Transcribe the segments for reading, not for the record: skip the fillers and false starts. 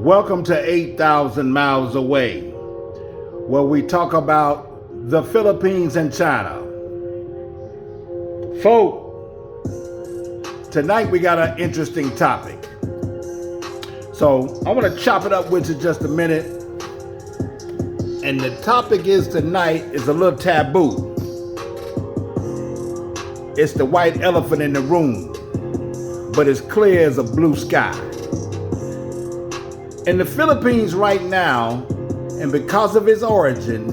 Welcome to 8,000 Miles Away, where we talk about the Philippines and China. Folks, tonight we got an interesting topic. So I want to chop it up with you just a minute. And the topic tonight is a little taboo. It's the white elephant in the room, but it's clear as a blue sky. In the Philippines right now, and because of its origin,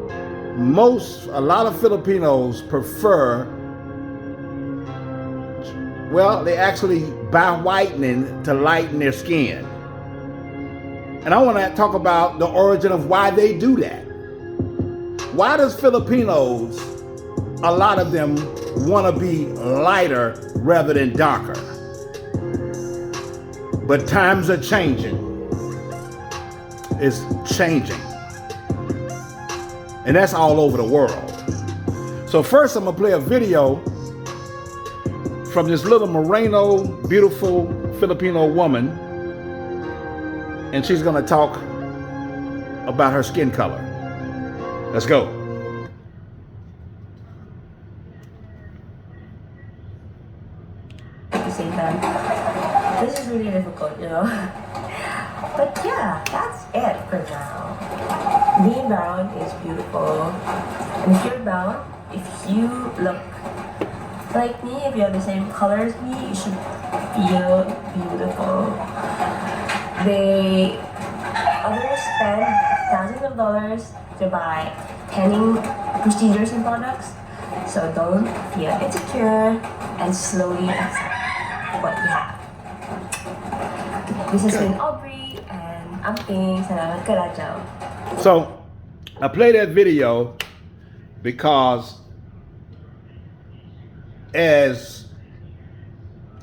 a lot of Filipinos prefer, they actually buy whitening to lighten their skin. And I want to talk about the origin of why they do that. Why does Filipinos, a lot of them, want to be lighter rather than darker? But times are changing. It's changing. And that's all over the world. So first I'm going to play a video from this little Moreno, beautiful Filipino woman. And she's going to talk about her skin color. Let's go. Say that this is really difficult, But yeah, that's it for now. Being brown is beautiful. And if you're brown, if you look like me, if you have the same color as me, you should feel beautiful. Others spend thousands of dollars to buy tanning procedures and products. So don't feel insecure and slowly accept what you have. This has been Aubrey and I'm Ping. Salamat ka, Rajaw. So I play that video because as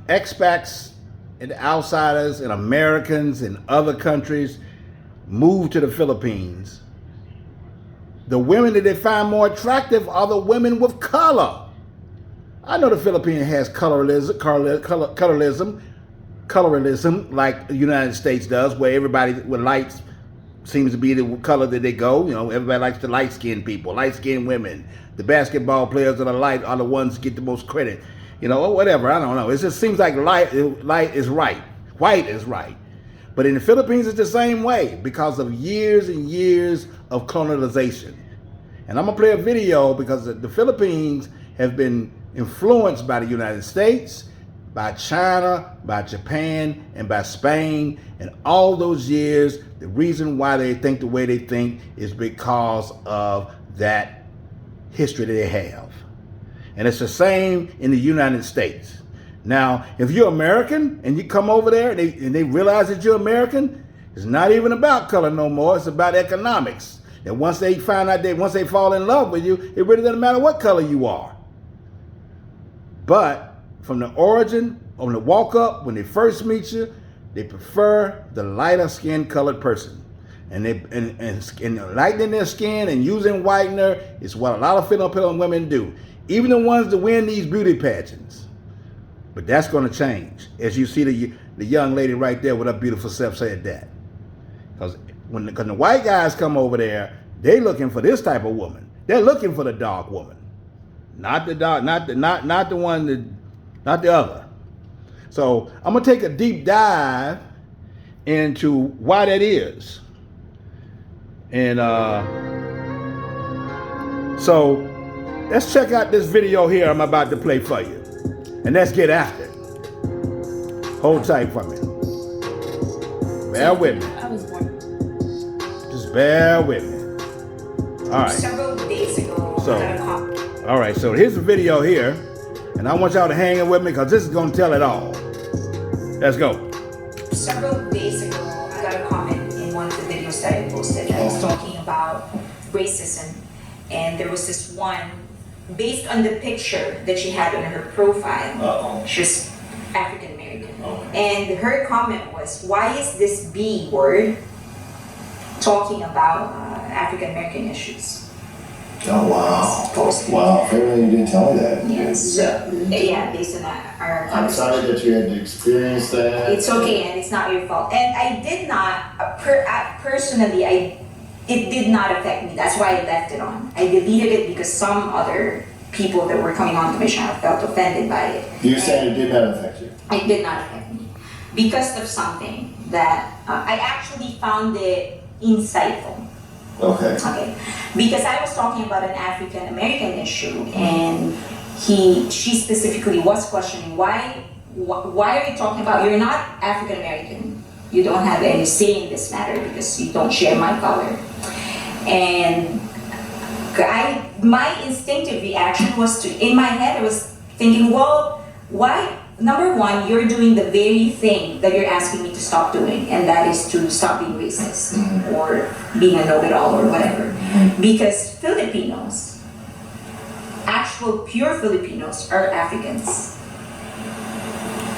expats and outsiders and Americans in other countries move to the Philippines, the women that they find more attractive are the women with color. I know the Philippines has colorism like the United States does, where everybody with lights seems to be the color that they go. Everybody likes the light-skinned people, light-skinned women. The basketball players that are light are the ones that get the most credit. Or whatever, I don't know. It just seems like light is right. White is right. But in the Philippines, it's the same way because of years and years of colonization. And I'm going to play a video because the Philippines have been influenced by the United States, by China, by Japan, and by Spain. And all those years, the reason why they think the way they think is because of that history that they have. And it's the same in the United States. Now, if you're American and you come over there and they realize that you're American, it's not even about color no more. It's about economics. And once they find out once they fall in love with you, it really doesn't matter what color you are. But from the origin, on the walk up, when they first meet you, they prefer the lighter skin colored person. And lightening their skin and using whitener is what a lot of Filipino women do. Even the ones that win these beauty pageants. But that's going to change. As you see the young lady right there with her beautiful self said that. Because when the white guys come over there, they're looking for this type of woman. They're looking for the dark woman. Not the dark, not the one not the other. So I'm going to take a deep dive into why that is. And so let's check out this video here I'm about to play for you. And let's get after it. Hold tight for me. Bear with me. I was born. Just bear with me. All right. Several days ago, All right, so here's the video here. And I want y'all to hang in with me because this is going to tell it all. Let's go. Several days ago, I got a comment in one of the videos that I posted. I was talking about racism, and there was this one, based on the picture that she had on her profile, she was African American. And her comment was, why is this B word talking about African American issues? Oh wow. Supposed to. Wow. Apparently you didn't tell me that. Yes. So, yeah, based on our I'm sorry that you had to experience that. It's okay, and it's not your fault. And I did not, personally, it did not affect me. That's why I left it on. I deleted it because some other people that were coming onto my channel felt offended by it. You're saying it did not affect you? It did not affect me because of something that I actually found it insightful. Okay. Okay, because I was talking about an African American issue, and she specifically was questioning why are you talking about, you're not African American, you don't have any say in this matter because you don't share my color. And my instinctive reaction was in my head I was thinking, well, why? Number one, you're doing the very thing that you're asking me to stop doing, and that is to stop being racist or being a know-it-all or whatever. Because Filipinos, actual pure Filipinos, are Africans.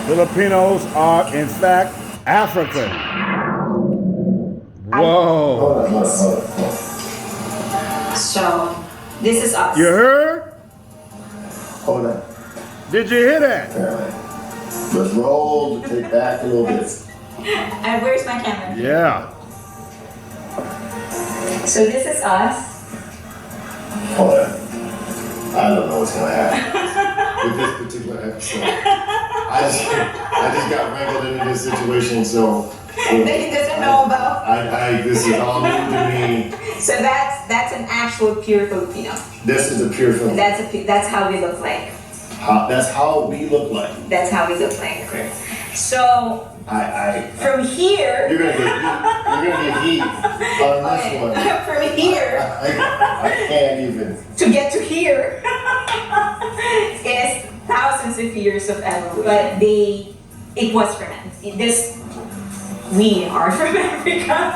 Filipinos are, in fact, African. Whoa. Hold on. So, this is us. You heard? Hold on. Did you hear that? Apparently. Let's roll the tape back a little bit. And where's my camera? Yeah. So this is us. Hold on. I don't know what's gonna happen with this particular episode. I just got wrangled into this situation, so That he doesn't know about. this is all new to me. So that's an actual pure Filipino. This is a pure film. That's how we look like. That's how we look like. That's how we look like. Okay. So from here. You're gonna get heat on this one. From here. I can't even. To get to here is thousands of years of evolution, but it was from we are from Africa.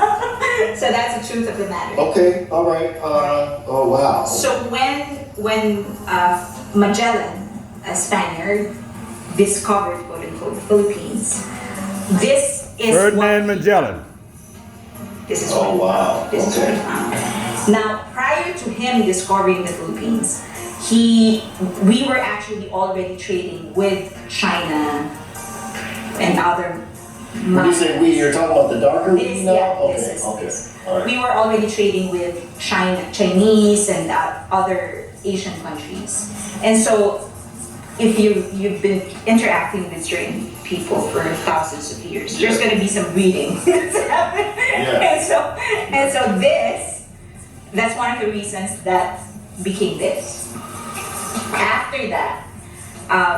So that's the truth of the matter. Okay, all right. Oh wow. So when Magellan, a Spaniard, discovered quote unquote the Philippines, this is Ferdinand Magellan. This is Oh wow. This is what he found. Now, prior to him discovering the Philippines, we were actually already trading with China and other. When you say we, you're talking about the darker we now? Yeah, Okay, this is okay. this. All right. We were already trading with Chinese and other Asian countries, and so if you've been interacting with certain people for thousands of years, there's going to be some breeding that's happening. Yeah. And so that's one of the reasons that became this. After that,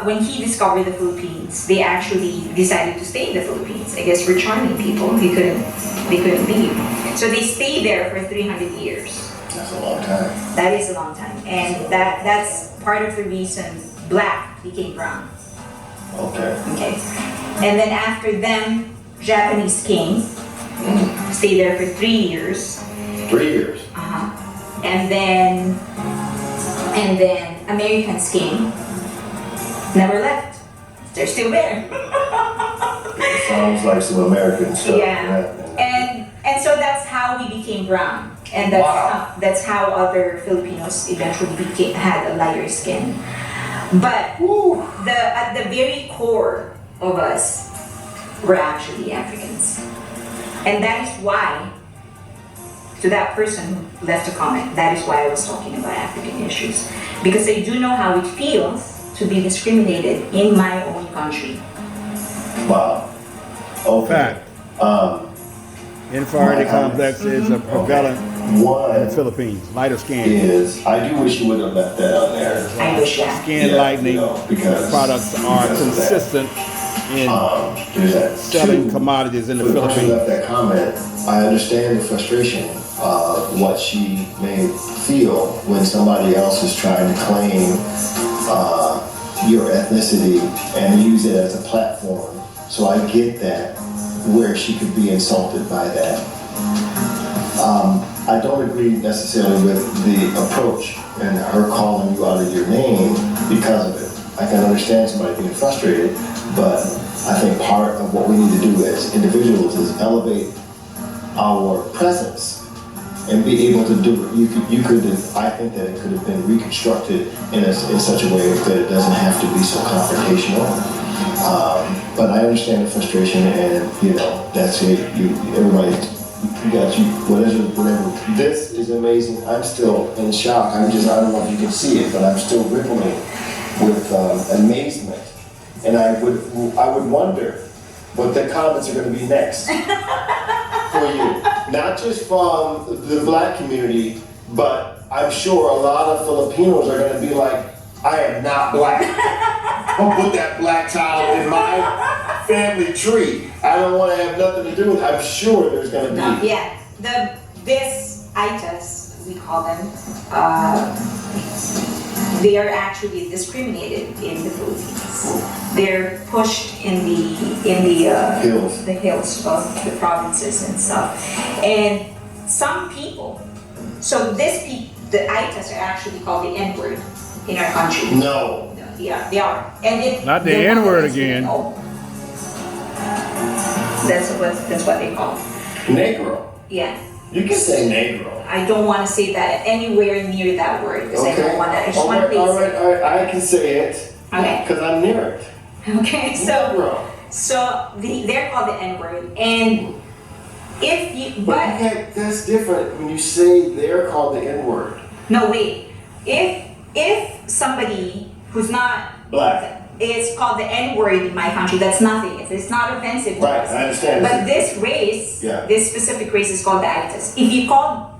when he discovered the Philippines, they actually decided to stay in the Philippines. I guess we're charming people. They couldn't leave, so they stayed there for 300 years. That's a long time. That is a long time, and that's part of the reason Black became brown. Okay. Okay, and then after them, Japanese came, stayed there for 3 years. 3 years. And then Americans came, never left. They're still there. Sounds like some American stuff. Yeah. And so that's how we became brown, and that's how other Filipinos eventually had a lighter skin. But at the very core of us were actually Africans, and that is why. To that person who left a comment, that is why I was talking about African issues, because I do know how it feels to be discriminated in my own country. Wow. Okay. Fact. Inferiority complex is a prevalent in the Philippines. Lighter skin. I do wish you would have left that on there. I wish that. Skin lightening because products are consistent in selling commodities in the For the person who Philippines. left that comment, I understand the frustration of what she may feel when somebody else is trying to claim your ethnicity and use it as a platform. So I get that, where she could be insulted by that. I don't agree necessarily with the approach and her calling you out of your name because of it. I can understand somebody being frustrated, but I think part of what we need to do as individuals is elevate our presence and be able to do it. You could. I think that it could have been reconstructed in such a way that it doesn't have to be so confrontational. But I understand the frustration, and that's it. Everybody, you got you. Whatever. This is amazing. I'm still in shock. I don't know if you can see it, but I'm still rippling with amazement, and I would wonder what the comments are going to be next for you. Not just from the black community, but I'm sure a lot of Filipinos are going to be like, I am not black. Don't put that black child in my family tree. I don't want to have nothing to do with it. I'm sure there's going to be. Yeah, this ITAs, we call them, they are actually discriminated in the Philippines. They're pushed in the hills of the provinces and stuff. And some people, the ITAs are actually called the N-word in our country. No. Yeah, they are. And Not the N-word again. That's what they call it. Negro. Yeah. You can say negro. I don't want to say that anywhere near that word because I don't want to. I just want to all right, I can say it. Okay. Because I'm near it. Okay, they're called the N-word, and that's different when you say they're called the N-word. No, wait. If somebody who's not black is called the N-word in my country, that's nothing. It's not offensive. Right, I understand. But this race, this specific race is called the Itas. If you call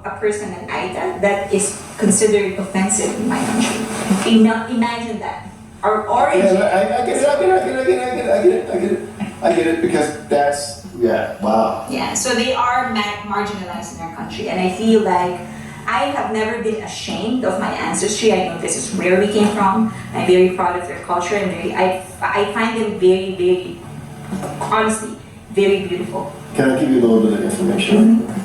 a person an Ita, that is considered offensive in my country. Imagine that. Our origin. Yeah, I get it because that's wow. Yeah, so they are marginalized in our country, and I feel like I have never been ashamed of my ancestry. I know this is where we came from. I'm very proud of their culture, and I find them very, very, honestly, very beautiful. Can I give you a little bit of information? Mm-hmm.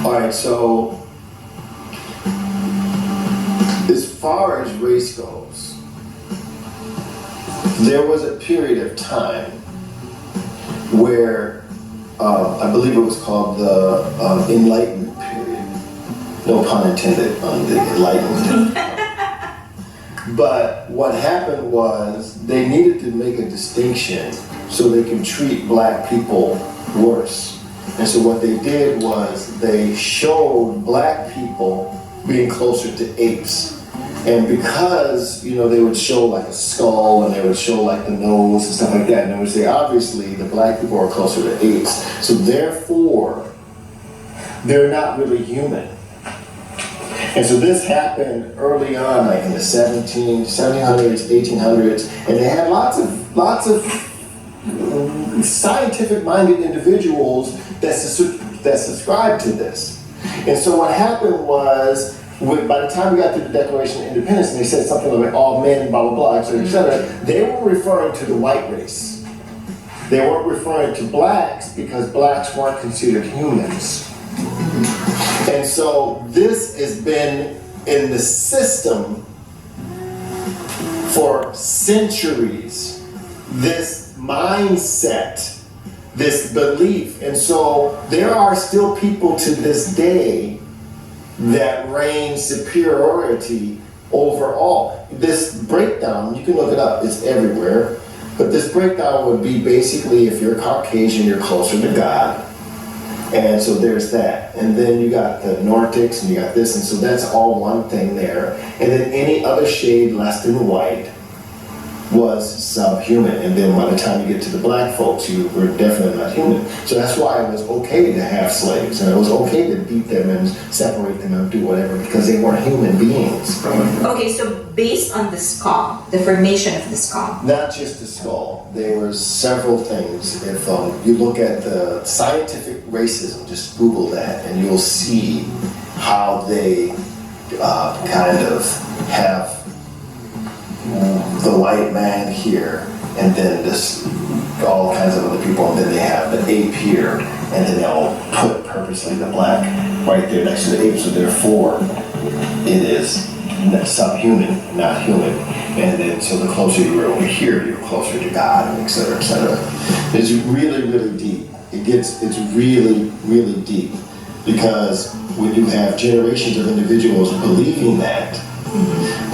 All right, so as far as race goes, there was a period of time where I believe it was called the Enlightenment period. No pun intended on the Enlightenment. But what happened was they needed to make a distinction so they could treat black people worse. And so what they did was they showed black people being closer to apes. And because, they would show like a skull and they would show like the nose and stuff like that, and they would say, obviously, the black people are closer to apes. So therefore, they're not really human. And so this happened early on, like in the 1700s, 1800s, and they had lots of scientific-minded individuals that subscribed to this. And so what happened was, by the time we got to the Declaration of Independence, and they said something like all men, blah, blah, blah, et cetera, they were referring to the white race. They weren't referring to blacks because blacks weren't considered humans. And so this has been in the system for centuries, this mindset, this belief. And so there are still people to this day that reign superiority over all. This breakdown, you can look it up, it's everywhere. But this breakdown would be basically if you're Caucasian, you're closer to God. And so there's that. And then you got the Nordics and you got this, and so that's all one thing there. And then any other shade less than white was subhuman. And then by the time you get to the black folks, you were definitely not human. So that's why it was okay to have slaves, and it was okay to beat them and separate them and do whatever, because they weren't human beings. Okay, so based on the skull, the formation of the skull. Not just the skull. There were several things. If you look at the scientific racism, just Google that, and you'll see how they kind of have the white man here, and then this all kinds of other people, and then they have the ape here, and then they'll put purposely the black right there next to the ape, so therefore it is subhuman, not human. And then so the closer you are over here, you're closer to God, and et cetera, et cetera. It's really, really deep. It's really, really deep. Because when you have generations of individuals believing that,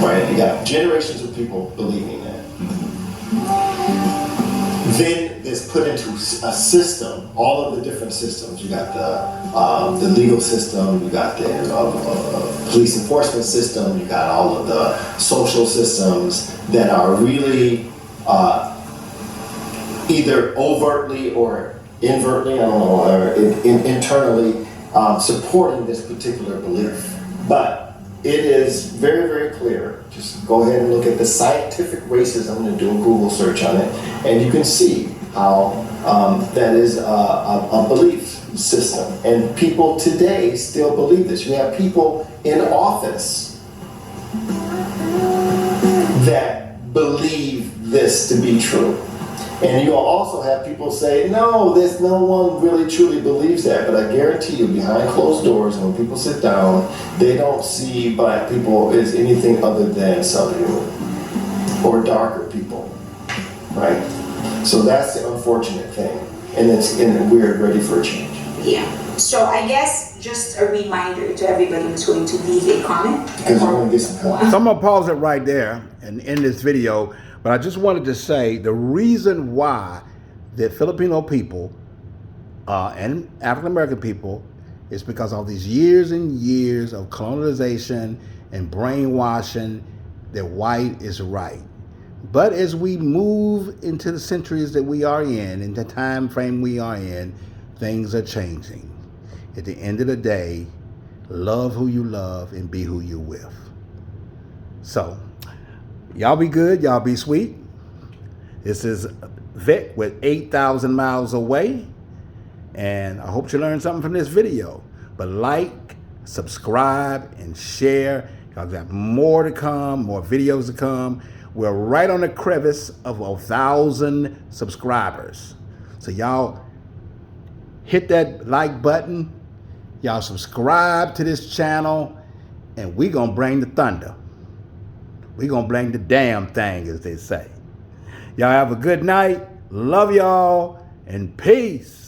right? You got generations of people believing that. Then it's put into a system, all of the different systems. You got the legal system, you got the police enforcement system, you got all of the social systems that are really either overtly or invertly, I don't know, or internally supporting this particular belief. But it is very, very clear. Just go ahead and look at the scientific racism and do a Google search on it, and you can see how that is a belief system. And people today still believe this. We have people in office that believe this to be true. And you'll also have people say, no, there's no one really truly believes that. But I guarantee you, behind closed doors, when people sit down, they don't see black people as anything other than subhuman or darker people, right? So that's the unfortunate thing. And we're ready for a change. Yeah. So I guess just a reminder to everybody who's going to leave a comment. Because we're going to get some comments. So I'm gonna pause it right there and end this video. But I just wanted to say the reason why the Filipino people and African American people is because of these years and years of colonization and brainwashing that white is right. But as we move into the centuries that we are in the time frame we are in, things are changing. At the end of the day, love who you love and be who you with. So, y'all be good, y'all be sweet. This is Vic with 8,000 miles away. And I hope you learned something from this video. But like, subscribe, and share. Y'all got more to come, more videos to come. We're right on the crevice of 1,000 subscribers. So y'all hit that like button. Y'all subscribe to this channel. And we gonna bring the thunder. We gonna bring the damn thing, as they say. Y'all have a good night. Love y'all, and peace.